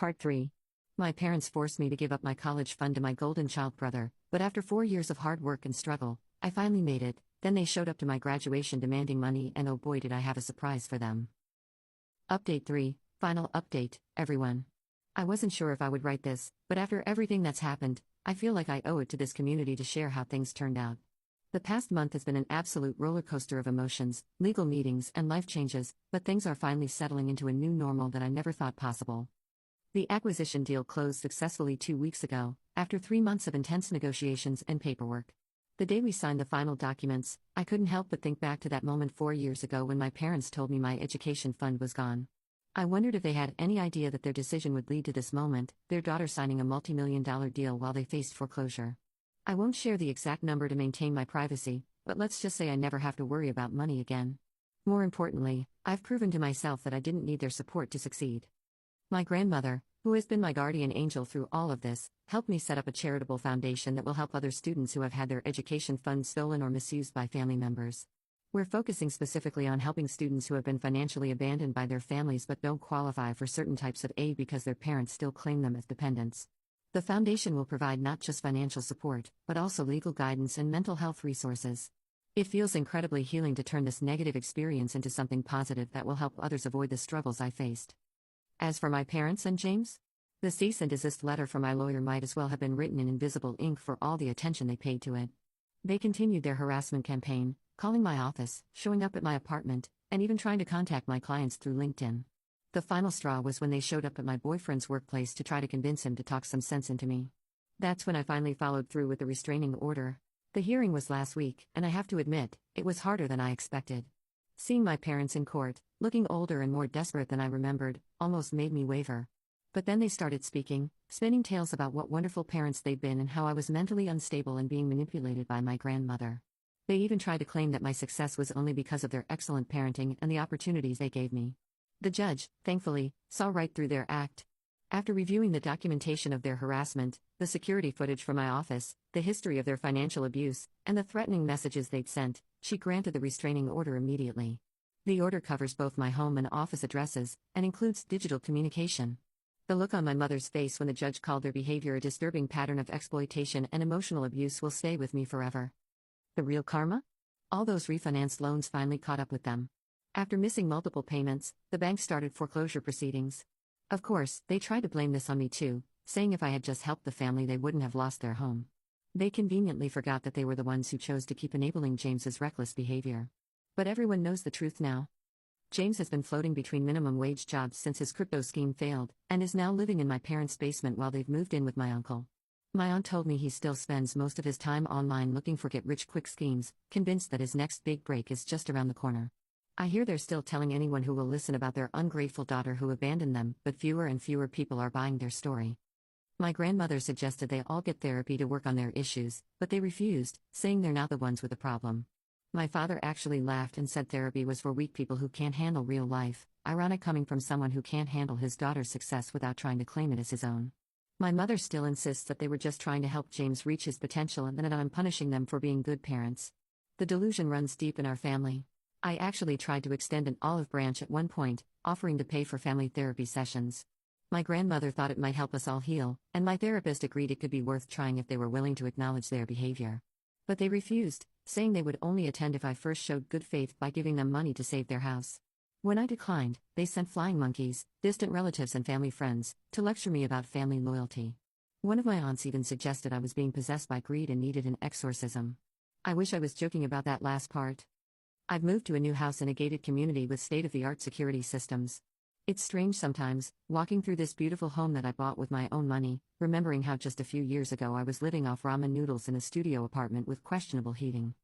Part 3. My parents forced me to give up my college fund to my golden child brother, but after 4 years of hard work and struggle, I finally made it. Then they showed up to my graduation demanding money, and oh boy did I have a surprise for them. Update 3, final update, everyone. I wasn't sure if I would write this, but after everything that's happened, I feel like I owe it to this community to share how things turned out. The past month has been an absolute roller coaster of emotions, legal meetings, and life changes, but things are finally settling into a new normal that I never thought possible. The acquisition deal closed successfully 2 weeks ago, after 3 months of intense negotiations and paperwork. The day we signed the final documents, I couldn't help but think back to that moment 4 years ago when my parents told me my education fund was gone. I wondered if they had any idea that their decision would lead to this moment, their daughter signing a multi-million-dollar deal while they faced foreclosure. I won't share the exact number to maintain my privacy, but let's just say I never have to worry about money again. More importantly, I've proven to myself that I didn't need their support to succeed. My grandmother, who has been my guardian angel through all of this, helped me set up a charitable foundation that will help other students who have had their education funds stolen or misused by family members. We're focusing specifically on helping students who have been financially abandoned by their families but don't qualify for certain types of aid because their parents still claim them as dependents. The foundation will provide not just financial support, but also legal guidance and mental health resources. It feels incredibly healing to turn this negative experience into something positive that will help others avoid the struggles I faced. As for my parents and James, the cease and desist letter from my lawyer might as well have been written in invisible ink for all the attention they paid to it. They continued their harassment campaign, calling my office, showing up at my apartment, and even trying to contact my clients through LinkedIn. The final straw was when they showed up at my boyfriend's workplace to try to convince him to talk some sense into me. That's when I finally followed through with the restraining order. The hearing was last week, and I have to admit, it was harder than I expected. Seeing my parents in court, looking older and more desperate than I remembered, almost made me waver. But then they started speaking, spinning tales about what wonderful parents they'd been and how I was mentally unstable and being manipulated by my grandmother. They even tried to claim that my success was only because of their excellent parenting and the opportunities they gave me. The judge, thankfully, saw right through their act. After reviewing the documentation of their harassment, the security footage from my office, the history of their financial abuse, and the threatening messages they'd sent, she granted the restraining order immediately. The order covers both my home and office addresses, and includes digital communication. The look on my mother's face when the judge called their behavior a disturbing pattern of exploitation and emotional abuse will stay with me forever. The real karma? All those refinanced loans finally caught up with them. After missing multiple payments, the bank started foreclosure proceedings. Of course, they tried to blame this on me too, saying if I had just helped the family they wouldn't have lost their home. They conveniently forgot that they were the ones who chose to keep enabling James's reckless behavior. But everyone knows the truth now. James has been floating between minimum wage jobs since his crypto scheme failed, and is now living in my parents' basement while they've moved in with my uncle. My aunt told me he still spends most of his time online looking for get-rich-quick schemes, convinced that his next big break is just around the corner. I hear they're still telling anyone who will listen about their ungrateful daughter who abandoned them, but fewer and fewer people are buying their story. My grandmother suggested they all get therapy to work on their issues, but they refused, saying they're not the ones with the problem. My father actually laughed and said therapy was for weak people who can't handle real life, ironic coming from someone who can't handle his daughter's success without trying to claim it as his own. My mother still insists that they were just trying to help James reach his potential and that I'm punishing them for being good parents. The delusion runs deep in our family. I actually tried to extend an olive branch at one point, offering to pay for family therapy sessions. My grandmother thought it might help us all heal, and my therapist agreed it could be worth trying if they were willing to acknowledge their behavior. But they refused, saying they would only attend if I first showed good faith by giving them money to save their house. When I declined, they sent flying monkeys, distant relatives and family friends, to lecture me about family loyalty. One of my aunts even suggested I was being possessed by greed and needed an exorcism. I wish I was joking about that last part. I've moved to a new house in a gated community with state-of-the-art security systems. It's strange sometimes, walking through this beautiful home that I bought with my own money, remembering how just a few years ago I was living off ramen noodles in a studio apartment with questionable heating.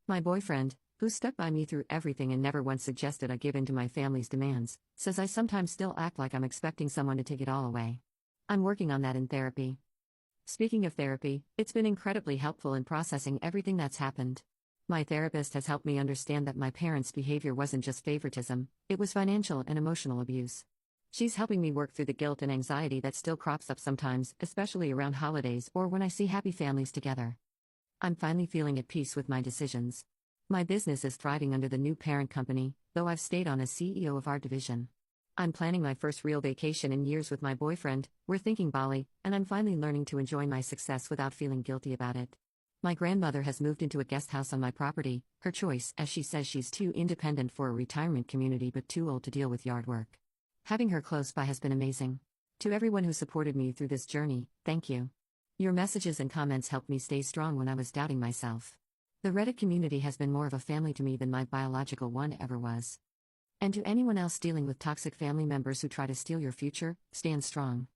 My boyfriend, who stuck by me through everything and never once suggested I give in to my family's demands, says I sometimes still act like I'm expecting someone to take it all away. I'm working on that in therapy. Speaking of therapy, it's been incredibly helpful in processing everything that's happened. My therapist has helped me understand that my parents' behavior wasn't just favoritism, it was financial and emotional abuse. She's helping me work through the guilt and anxiety that still crops up sometimes, especially around holidays or when I see happy families together. I'm finally feeling at peace with my decisions. My business is thriving under the new parent company, though I've stayed on as CEO of our division. I'm planning my first real vacation in years with my boyfriend, we're thinking Bali, and I'm finally learning to enjoy my success without feeling guilty about it. My grandmother has moved into a guest house on my property, her choice, as she says she's too independent for a retirement community but too old to deal with yard work. Having her close by has been amazing. To everyone who supported me through this journey, thank you. Your messages and comments helped me stay strong when I was doubting myself. The Reddit community has been more of a family to me than my biological one ever was. And to anyone else dealing with toxic family members who try to steal your future, stand strong.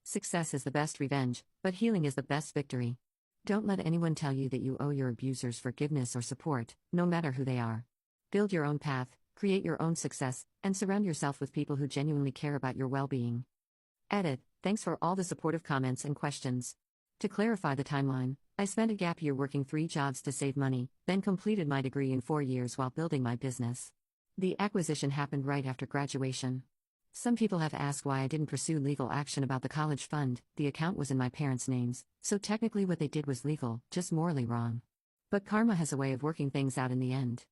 Success is the best revenge, but healing is the best victory. Don't let anyone tell you that you owe your abusers forgiveness or support, no matter who they are. Build your own path, create your own success, and surround yourself with people who genuinely care about your well-being. Edit. Thanks for all the supportive comments and questions. To clarify the timeline, I spent a gap year working 3 jobs to save money, then completed my degree in 4 years while building my business. The acquisition happened right after graduation. Some people have asked why I didn't pursue legal action about the college fund. The account was in my parents' names, so technically what they did was legal, just morally wrong. But karma has a way of working things out in the end.